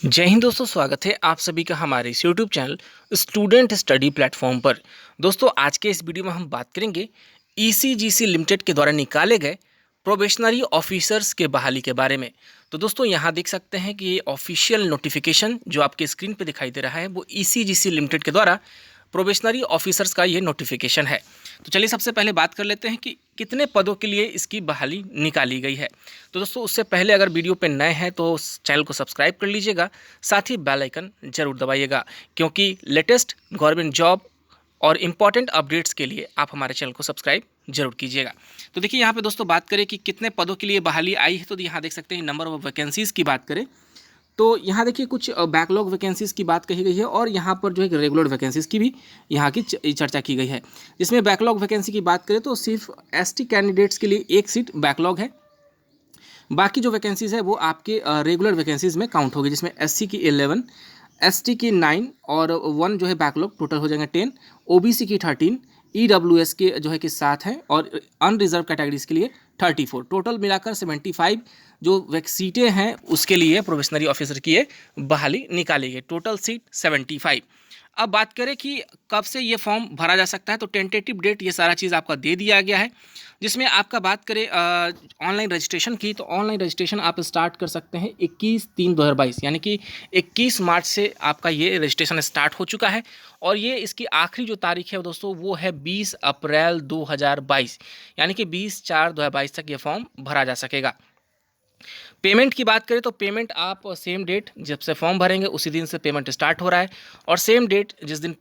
जय हिंद दोस्तों, स्वागत है आप सभी का हमारे इस YouTube channel student study platform पर। दोस्तों, आज के इस वीडियो में हम बात करेंगे ईसीजीसी लिमिटेड के द्वारा निकाले गए प्रोबेशनरी ऑफिसर्स के बहाली के बारे में। तो दोस्तों, यहाँ देख सकते हैं कि ये ऑफिशियल नोटिफिकेशन जो आपके स्क्रीन पर दिखाई दे रहा है वो ईसीजीसी लिमिटेड के द्वारा प्रोबेशनरी ऑफिसर्स का ये नोटिफिकेशन है। तो चलिए सबसे पहले बात कर लेते हैं कि कितने पदों के लिए इसकी बहाली निकाली गई है। तो दोस्तों, उससे पहले अगर वीडियो पे नए हैं तो चैनल को सब्सक्राइब कर लीजिएगा, साथ ही बेल आइकन जरूर दबाइएगा, क्योंकि लेटेस्ट गवर्नमेंट जॉब और इम्पॉर्टेंट अपडेट्स के लिए आप हमारे चैनल को सब्सक्राइब जरूर कीजिएगा। तो देखिए यहाँ पे दोस्तों, बात करें कि कितने पदों के लिए बहाली आई है, तो यहाँ देख सकते हैं नंबर ऑफ वैकेंसीज़ की बात करें तो यहाँ देखिए कुछ बैकलॉग वैकेंसीज़ की बात कही गई है और यहाँ पर जो है रेगुलर वैकेंसीज़ की भी यहाँ की चर्चा की गई है। जिसमें बैकलॉग वैकेंसी की बात करें तो सिर्फ एसटी कैंडिडेट्स के लिए एक सीट बैकलॉग है। बाकी जो वैकेंसीज़ है वो आपके रेगुलर वैकेंसीज़ में काउंट होगी, जिसमें एससी की 11, एसटी की 9 और 1 जो है बैकलॉग, टोटल हो जाएंगे 10, ओबीसी की 13, ईडब्ल्यूएस के जो है कि 7 है और अनरिजर्व कैटेगरीज के लिए 34, टोटल मिलाकर 75 जो सीटें हैं उसके लिए प्रोबेशनरी ऑफिसर की ये बहाली निकाली गई। Total seat 75। अब बात करें कि कब से ये फॉर्म भरा जा सकता है, तो टेंटेटिव डेट ये सारा चीज़ आपका दे दिया गया है। जिसमें आपका बात करें ऑनलाइन रजिस्ट्रेशन की, तो ऑनलाइन रजिस्ट्रेशन आप स्टार्ट कर सकते हैं 21/3/2022, यानी कि 21 मार्च से आपका ये रजिस्ट्रेशन स्टार्ट हो चुका है। और ये इसकी आखिरी जो तारीख है दोस्तों वो है 20 अप्रैल 2022, यानी कि 20/4/2022 तक ये फॉर्म भरा जा सकेगा। पेमेंट की बात करें तो पेमेंट आप सेम डेट जब से फॉर्म भरेंगे उसी दिन से पेमेंट स्टार्ट हो रहा है, और सेम डेट जिस दिन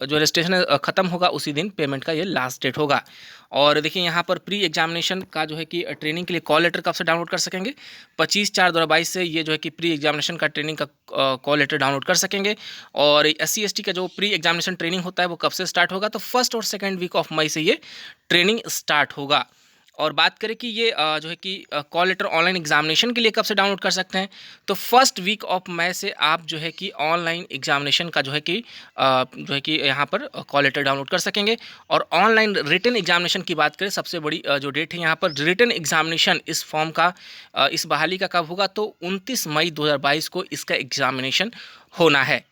जो रजिस्ट्रेशन ख़त्म होगा उसी दिन पेमेंट का ये लास्ट डेट होगा। और देखिए यहाँ पर प्री एग्जामिनेशन का जो है कि ट्रेनिंग के लिए कॉल लेटर कब से डाउनलोड कर सकेंगे, 25/4/2022 से ये जो है कि प्री एग्जामिनेशन का ट्रेनिंग का कॉल लेटर डाउनलोड कर सकेंगे। और SC ST का जो प्री एग्जामिनेशन ट्रेनिंग होता है वो कब से स्टार्ट होगा, तो 1 और 2 वीक ऑफ मई से ये ट्रेनिंग स्टार्ट होगा। और बात करें कि ये जो है कि कॉल लेटर ऑनलाइन एग्जामिनेशन के लिए कब से डाउनलोड कर सकते हैं, तो 1 वीक ऑफ मई से आप जो है कि ऑनलाइन एग्जामिनेशन का जो है कि यहाँ पर कॉल लेटर डाउनलोड कर सकेंगे। और ऑनलाइन रिटन एग्जामिनेशन की बात करें, सबसे बड़ी जो डेट है यहाँ पर रिटन एग्जामिनेशन इस फॉर्म का इस बहाली का कब होगा, तो 29 मई 2022 को इसका एग्जामिनेशन होना है।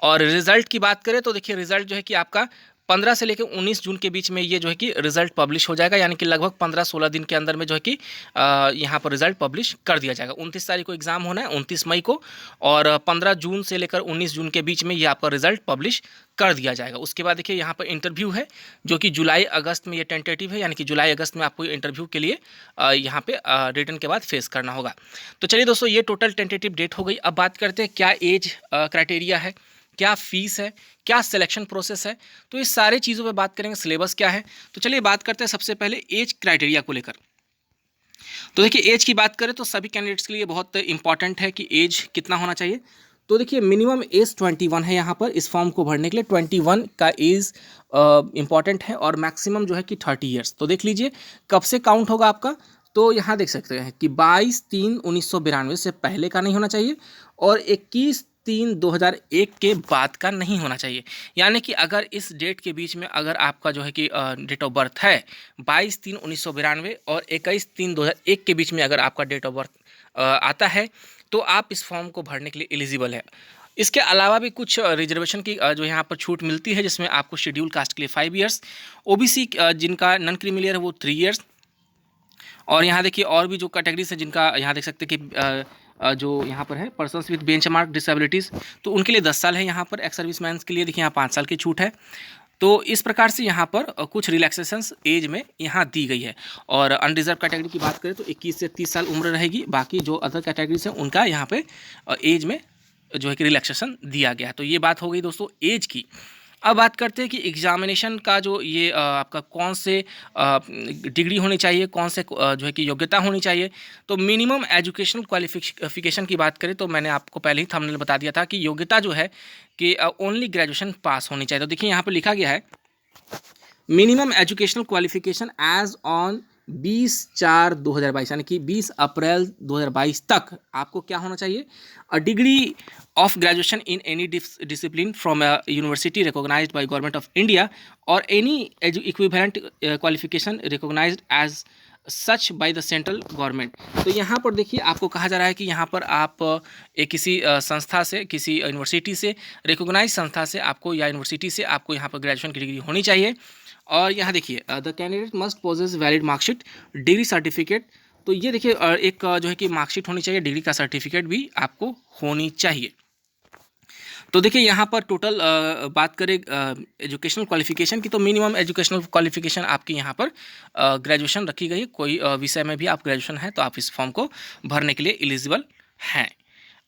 और रिज़ल्ट की बात करें तो देखिए रिज़ल्ट जो है कि आपका 15 से लेकर 19 जून के बीच में ये जो है कि रिज़ल्ट पब्लिश हो जाएगा, यानी कि लगभग 15-16 दिन के अंदर में जो है कि यहाँ पर रिज़ल्ट पब्लिश कर दिया जाएगा। 29 तारीख को एग्ज़ाम होना है, 29 मई को, और 15 जून से लेकर 19 जून के बीच में ये आपका रिज़ल्ट पब्लिश कर दिया जाएगा। उसके बाद देखिए यहाँ पर इंटरव्यू है जो कि जुलाई अगस्त में ये टेंटेटिव है, यानी कि जुलाई अगस्त में आपको इंटरव्यू के लिए यहाँ पे रिटर्न के बाद फेस करना होगा। तो चलिए दोस्तों, ये टोटल टेंटेटिव डेट हो गई। अब बात करते हैं क्या एज क्राइटेरिया है, क्या फ़ीस है, क्या सिलेक्शन प्रोसेस है, तो इस सारे चीज़ों पे बात करेंगे। सिलेबस क्या है, तो चलिए बात करते हैं सबसे पहले एज क्राइटेरिया को लेकर। तो देखिए एज की बात करें तो सभी कैंडिडेट्स के लिए बहुत इंपॉर्टेंट है कि एज कितना होना चाहिए। तो देखिए मिनिमम एज 21 है यहाँ पर इस फॉर्म को भरने के लिए, 21 का एज इंपॉर्टेंट है, और मैक्सिमम जो है कि 30 ईयर्स। तो देख लीजिए कब से काउंट होगा आपका, तो यहाँ देख सकते हैं कि 22/3/1992 से पहले का नहीं होना चाहिए और 21/3/2001 के बाद का नहीं होना चाहिए। यानी कि अगर इस डेट के बीच में अगर आपका जो है कि डेट ऑफ बर्थ है 22/3/1992 और 21/3/2001 के बीच में अगर आपका डेट ऑफ बर्थ आता है, तो आप इस फॉर्म को भरने के लिए एलिजिबल है। इसके अलावा भी कुछ रिजर्वेशन की जो यहाँ पर छूट मिलती है, जिसमें आपको शेड्यूल कास्ट के लिए 5 ईयर्स, ओबीसी जिनका नॉन क्रीमिलियर है वो 3 ईयर्स, और यहाँ देखिए और भी जो कैटेगरीज है जिनका यहाँ देख सकते हैं कि जो यहाँ पर है पर्सन्स विद बेंचमार्क डिसेबिलिटीज़, तो उनके लिए 10 साल है। यहाँ पर एक्स सर्विसमैन के लिए देखिए यहाँ 5 साल की छूट है। तो इस प्रकार से यहाँ पर कुछ रिलैक्सेशंस एज में यहाँ दी गई है। और अनरिजर्व कैटेगरी की बात करें तो 21 से 30 साल उम्र रहेगी। बाकी जो अदर कैटेगरीज हैं उनका यहाँ पे एज में जो है कि रिलैक्सेशन दिया गया है। तो ये बात हो गई दोस्तों एज की। अब बात करते हैं कि एग्जामिनेशन का जो ये आपका कौन से डिग्री होनी चाहिए, कौन से जो है कि योग्यता होनी चाहिए। तो मिनिमम एजुकेशनल क्वालिफिकेशन की बात करें तो मैंने आपको पहले ही थंबनेल बता दिया था कि योग्यता जो है कि ओनली ग्रेजुएशन पास होनी चाहिए। तो देखिए यहाँ पर लिखा गया है minimum educational qualification as on 20/4/2022, यानी कि 20 अप्रैल 2022 तक आपको क्या होना चाहिए, a degree of graduation in any discipline from a university recognised by government of India और any equivalent qualification recognised as such by the central government. तो यहाँ पर देखिए आपको कहा जा रहा है कि यहाँ पर आप एक किसी संस्था से, किसी यूनिवर्सिटी से, रिकॉग्नाइज संस्था से आपको या यूनिवर्सिटी से आपको यहाँ पर ग्रेजुएशन की डिग्री होनी चाहिए। और यहाँ देखिए the candidate must possess valid marksheet, degree certificate. तो ये देखिए एक जो है कि मार्कशीट होनी चाहिए, डिग्री का सर्टिफिकेट भी आपको होनी चाहिए। तो देखिए यहाँ पर टोटल बात करें एजुकेशनल क्वालिफिकेशन की, तो मिनिमम एजुकेशनल क्वालिफिकेशन आपकी यहाँ पर ग्रेजुएशन रखी गई है। कोई विषय में भी आप ग्रेजुएशन है तो आप इस फॉर्म को भरने के लिए एलिजिबल हैं।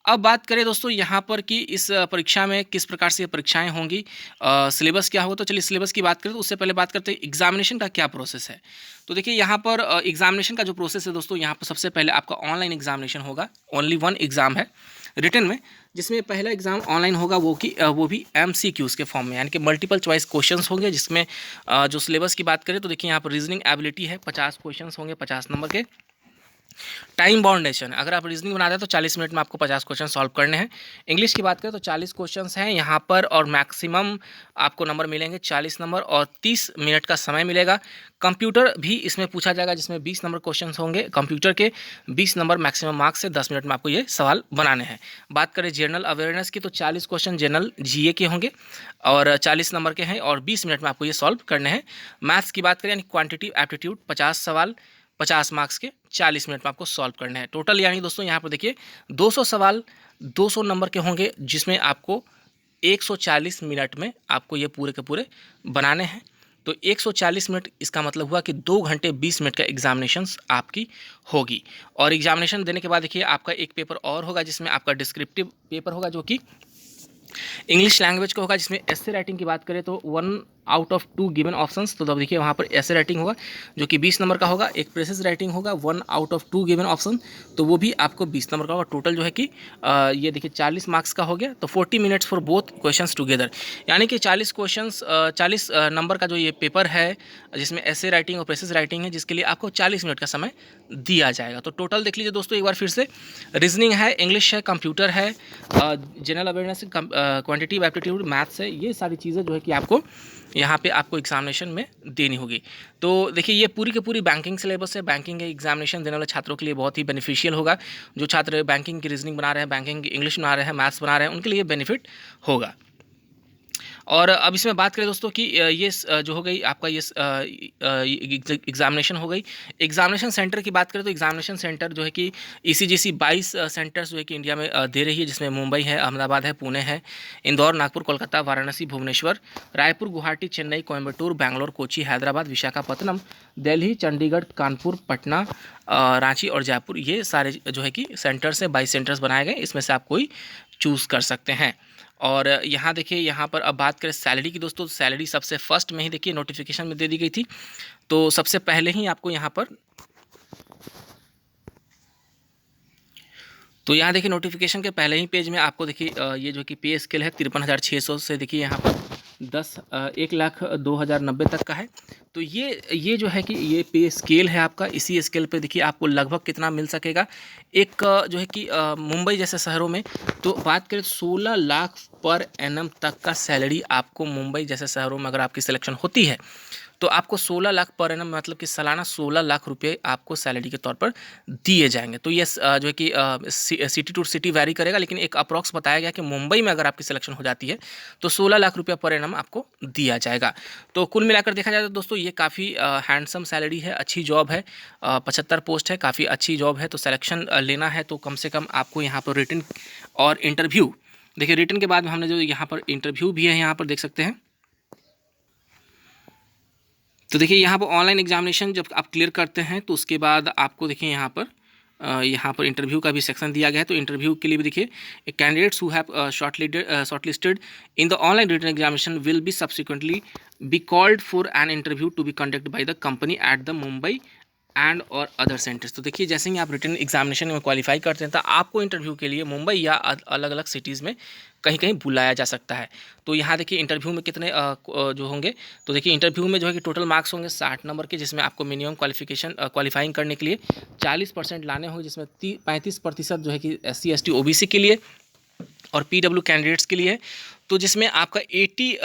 अब बात करें दोस्तों यहाँ पर कि इस परीक्षा में किस प्रकार से परीक्षाएं होंगी, सिलेबस क्या होगा। तो चलिए सिलेबस की बात करें तो उससे पहले बात करते हैं एग्जामिनेशन का क्या प्रोसेस है। तो देखिए यहाँ पर एग्जामिनेशन का जो प्रोसेस है दोस्तों, यहाँ पर सबसे पहले आपका ऑनलाइन एग्जामिनेशन होगा। ओनली वन एग्ज़ाम है रिटन में, जिसमें पहला एग्जाम ऑनलाइन होगा, वो भी MCQs के फॉर्म में, यानी कि मल्टीपल चॉइस क्वेश्चंस होंगे। जिसमें जो सिलेबस की बात करें तो देखिए यहाँ पर रीजनिंग एबिलिटी है, 50 क्वेश्चंस होंगे 50 नंबर के। टाइम बाउंडेशन, अगर आप रीजनिंग बनाते हैं तो 40 मिनट में आपको 50 क्वेश्चन सॉल्व करने हैं। इंग्लिश की बात करें तो 40 क्वेश्चंस हैं यहाँ पर, और मैक्सिमम आपको नंबर मिलेंगे 40 नंबर, और 30 मिनट का समय मिलेगा। कंप्यूटर भी इसमें पूछा जाएगा, जिसमें 20 नंबर क्वेश्चन होंगे कंप्यूटर के, 20 नंबर मैक्सिमम मार्क्स से 10 मिनट में आपको ये सवाल बनाने हैं। बात करें जनरल अवेयरनेस की तो 40 क्वेश्चन जनरल GA के होंगे और 40 नंबर के हैं, और 20 मिनट में आपको ये सॉल्व करने हैं। मैथ्स की बात करें यानी क्वांटिटी एप्टीट्यूड, 50 सवाल 50 मार्क्स के 40 मिनट में आपको सॉल्व करना है टोटल। यानी दोस्तों यहाँ पर देखिए 200 सवाल 200 नंबर के होंगे, जिसमें आपको 140 मिनट में आपको ये पूरे के पूरे बनाने हैं। तो 140 मिनट, इसका मतलब हुआ कि 2 घंटे 20 मिनट का एग्जामिनेशन आपकी होगी। और एग्जामिनेशन देने के बाद देखिए आपका एक पेपर और होगा, जिसमें आपका डिस्क्रिप्टिव पेपर होगा, जो कि इंग्लिश लैंग्वेज का होगा। जिसमें एसे राइटिंग की बात करें तो 1 आउट ऑफ 2 गिवन ऑप्शंस, तो तब देखिए वहाँ पर एसे राइटिंग होगा जो कि 20 नंबर का होगा। एक प्रेसेस राइटिंग होगा 1 आउट ऑफ 2 गिवन ऑप्शन, तो वो भी आपको 20 नंबर का होगा। टोटल जो है कि ये देखिए 40 मार्क्स का हो गया। तो 40 minutes for both questions together, यानी कि 40 क्वेश्चंस 40 नंबर का जो ये पेपर है, जिसमें एसे राइटिंग और प्रेसेस राइटिंग है, जिसके लिए आपको 40 मिनट का समय दिया जाएगा। तो टोटल देख लीजिए दोस्तों एक बार फिर से, रीजनिंग है, इंग्लिश है, कंप्यूटर है, general awareness, quantity aptitude, maths है, ये सारी चीज़ें जो है कि आपको यहाँ पे आपको एग्जामिनेशन में देनी होगी। तो देखिए ये पूरी की पूरी बैंकिंग सिलेबस है। बैंकिंग एग्जामिनेशन देने वाले छात्रों के लिए बहुत ही बेनिफिशियल होगा। जो छात्र बैंकिंग की रीजनिंग बना रहे हैं, बैंकिंग की इंग्लिश बना रहे हैं, मैथ्स बना रहे हैं, उनके लिए बेनिफिट होगा। और अब इसमें बात करें दोस्तों कि ये जो हो गई आपका ये एग्जामिनेशन हो गई। एग्जामिनेशन सेंटर की बात करें तो एग्जामिनेशन सेंटर जो है कि ECGC 22 सेंटर्स जो है कि इंडिया में दे रही है, जिसमें मुंबई है, अहमदाबाद है, पुणे है, इंदौर, नागपुर, कोलकाता, वाराणसी, भुवनेश्वर, रायपुर, गुवाहाटी, चेन्नई, कोयम्बटूर, बैंगलोर, कोची, हैदराबाद, विशाखापत्तनम, दिल्ली, चंडीगढ़, कानपुर, पटना, रांची और जयपुर, ये सारे जो है कि सेंटर्स है, 22 सेंटर्स बनाए गए। इसमें से आप कोई चूज़ कर सकते हैं। और यहाँ देखिए यहाँ पर अब बात करें सैलरी की दोस्तों, सैलरी सबसे फर्स्ट में ही देखिए नोटिफिकेशन में दे दी गई थी। तो सबसे पहले ही आपको यहाँ पर, तो यहाँ देखिए नोटिफिकेशन के पहले ही पेज में आपको देखिए ये जो कि पे स्केल है 53,600 से देखिए यहाँ पर 1,02,090 तक का है। तो ये जो है कि ये पे स्केल है आपका। इसी स्केल पे देखिए आपको लगभग कितना मिल सकेगा। एक जो है कि मुंबई जैसे शहरों में तो बात करें 16 लाख पर एनम तक का सैलरी आपको मुंबई जैसे शहरों में अगर आपकी सिलेक्शन होती है तो आपको 16 लाख पर एनम, मतलब कि सालाना 16 लाख रुपए आपको सैलरी के तौर पर दिए जाएंगे। तो ये जो है कि सिटी टू सिटी वैरी करेगा, लेकिन एक अप्रॉक्स बताया गया कि मुंबई में अगर आपकी सिलेक्शन हो जाती है तो 16 लाख रुपया पर एनम आपको दिया जाएगा। तो कुल मिलाकर देखा जाए तो दोस्तों ये काफ़ी हैंडसम सैलरी है, अच्छी जॉब है, 75 पोस्ट है, काफ़ी अच्छी जॉब है। तो सिलेक्शन लेना है तो कम से कम आपको यहाँ पर रिटन और इंटरव्यू, देखिए रिटन के बाद हमने जो यहाँ पर इंटरव्यू भी है, यहाँ पर देख सकते हैं। तो देखिए यहाँ पर ऑनलाइन एग्जामिनेशन जब आप क्लियर करते हैं तो उसके बाद आपको देखिए यहाँ पर इंटरव्यू का भी सेक्शन दिया गया है। तो इंटरव्यू के लिए भी देखिए candidates who have shortlisted in the online written examination will be subsequently be called for an interview to be conducted by the company at the Mumbai and और अदर सेंटर्स। तो देखिए जैसे ही आप रिटन एग्जामिनेशन में क्वालिफाई करते हैं तो आपको इंटरव्यू के लिए मुंबई या अलग अलग सिटीज़ में कहीं कहीं बुलाया जा सकता है। तो यहाँ देखिए इंटरव्यू में कितने जो होंगे, तो देखिए इंटरव्यू में जो है कि टोटल मार्क्स होंगे 60 नंबर के, जिसमें आपको मिनिमम क्वालिफाइंग करने के लिए 40% लाने होंगे, जिसमें 35% जो है कि SC ST OBC के लिए और PW कैंडिडेट्स के लिए। तो जिसमें आपका 80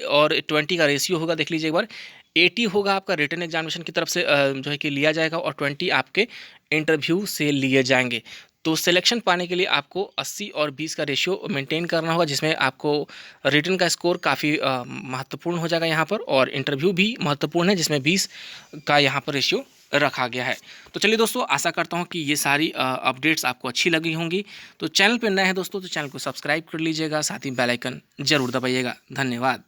और 20 का रेशियो होगा। देख लीजिए एक बार, 80 होगा आपका रिटन एग्जामिनेशन की तरफ से जो है कि लिया जाएगा और 20 आपके इंटरव्यू से लिए जाएंगे। तो सिलेक्शन पाने के लिए आपको 80 और 20 का रेशियो मेंटेन करना होगा, जिसमें आपको रिटन का स्कोर काफ़ी महत्वपूर्ण हो जाएगा यहाँ पर, और इंटरव्यू भी महत्वपूर्ण है जिसमें 20 का यहाँ पर रेशियो रखा गया है। तो चलिए दोस्तों, आशा करता हूँ कि ये सारी अपडेट्स आपको अच्छी लगी होंगी। तो चैनल पर नए हैं दोस्तों तो चैनल को सब्सक्राइब कर लीजिएगा, साथ ही बेल आइकन जरूर दबाइएगा। धन्यवाद।